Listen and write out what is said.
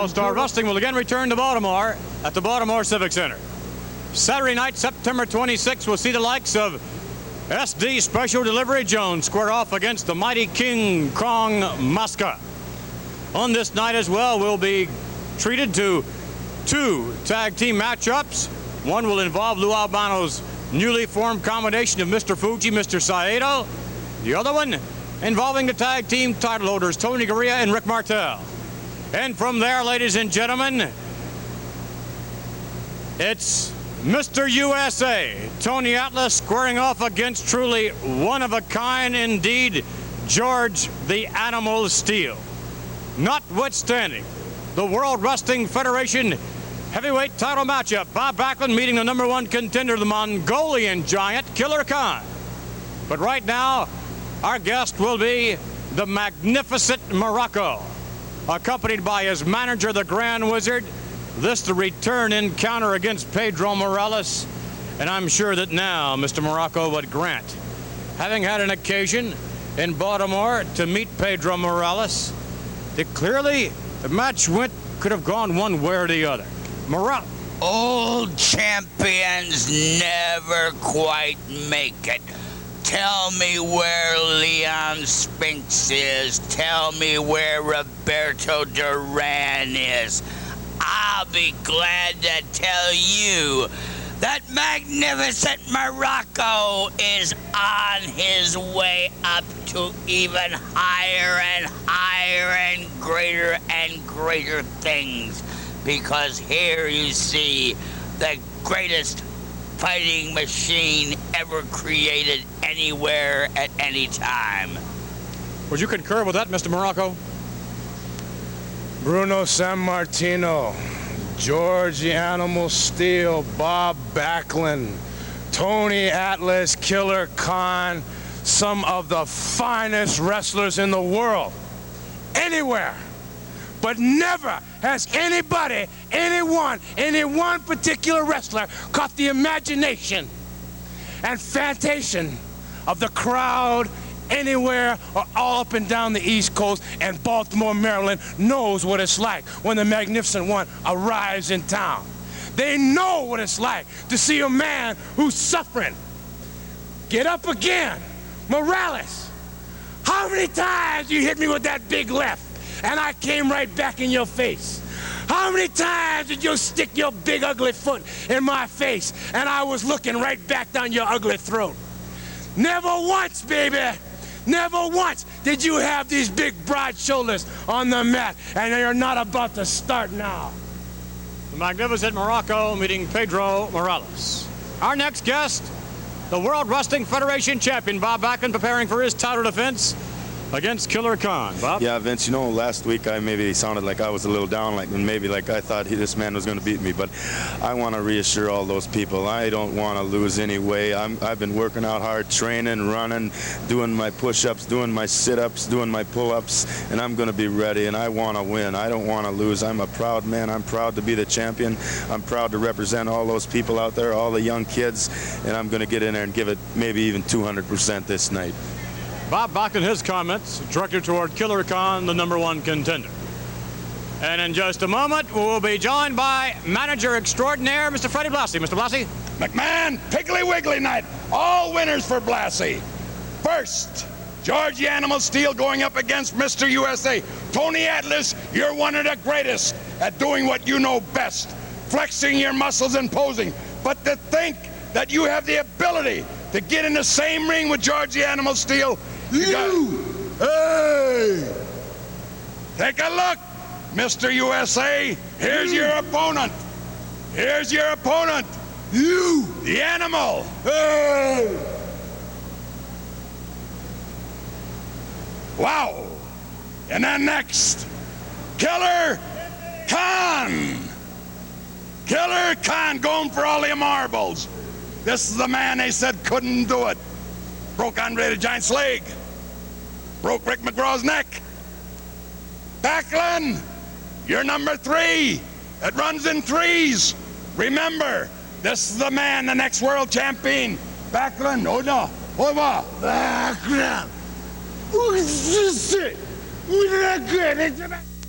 All-Star Wrestling will again return to Baltimore at the Baltimore Civic Center. Saturday night, September 26th, we'll see the likes of SD Special Delivery Jones square off against the mighty King Kong Muska. On this night as well, we'll be treated to 2 tag team matchups. One will involve Lou Albano's newly formed combination of Mr. Fuji, Mr. Saito. The other one involving the tag team title holders, Tony Garea and Rick Martel. And from there, ladies and gentlemen, it's Mr. USA, Tony Atlas, squaring off against truly one-of-a-kind indeed, George the Animal Steele. Notwithstanding the World Wrestling Federation heavyweight title matchup, Bob Backlund meeting the #1 contender, the Mongolian giant, Killer Khan. But right now, our guest will be the magnificent Muraco, accompanied by his manager, the Grand Wizard. This the return encounter against Pedro Morales, and I'm sure that now Mr. Muraco would grant, having had an occasion in Baltimore to meet Pedro Morales, that clearly the match could have gone one way or the other. Muraco. Old champions never quite make it. Tell me where Leon Spinks is. Tell me where Roberto Duran is. I'll be glad to tell you that magnificent Muraco is on his way up to even higher and greater things. Because here you see the greatest fighting machine ever created anywhere at any time. Would you concur with that, Mr. Muraco? Bruno Sammartino, George the Animal Steele, Bob Backlund, Tony Atlas, Killer Khan, some of the finest wrestlers in the world, anywhere. But never has anybody, any one particular wrestler caught the imagination and fantation of the crowd anywhere or all up and down the East Coast, and Baltimore, Maryland knows what it's like when the Magnificent One arrives in town. They know what it's like to see a man who's suffering get up again. Morales, how many times you hit me with that big left and I came right back in your face? How many times did you stick your big ugly foot in my face and I was looking right back down your ugly throat? Never once, baby. Never once did you have these big broad shoulders on the mat, and you're not about to start now. The magnificent Muraco meeting Pedro Morales. Our next guest, the World Wrestling Federation champion, Bob Backlund, preparing for his title defense against Killer Khan. Bob? Yeah, Vince, you know, last week I maybe sounded like I was a little down, maybe I thought this man was going to beat me, but I want to reassure all those people, I don't want to lose any way. I've been working out hard, training, running, doing my push-ups, doing my sit-ups, doing my pull-ups, and I'm going to be ready, and I want to win. I don't want to lose. I'm a proud man. I'm proud to be the champion. I'm proud to represent all those people out there, all the young kids, and I'm going to get in there and give it maybe even 200% this night. Bob Backlund, his comments directed toward Killer Khan, the #1 contender. And in just a moment, we'll be joined by manager extraordinaire, Mr. Freddie Blassie. Mr. Blassie? McMahon, Piggly Wiggly night. All winners for Blassie. First, George the Animal Steele going up against Mr. USA. Tony Atlas, you're one of the greatest at doing what you know best, flexing your muscles and posing. But to think that you have the ability to get in the same ring with George the Animal Steele, hey! Take a look, Mr. USA. Here's your opponent. Here's your opponent. You, the Animal. Hey! Wow. And then next, Killer Khan. Killer Khan going for all the marbles. This is the man they said couldn't do it. Broke Andre the Giant's leg. Broke Rick McGraw's neck. Backlund, you're #3. It runs in threes. Remember, this is the man, the next world champion. Backlund, over. Backlund. Who's this? Who's that good?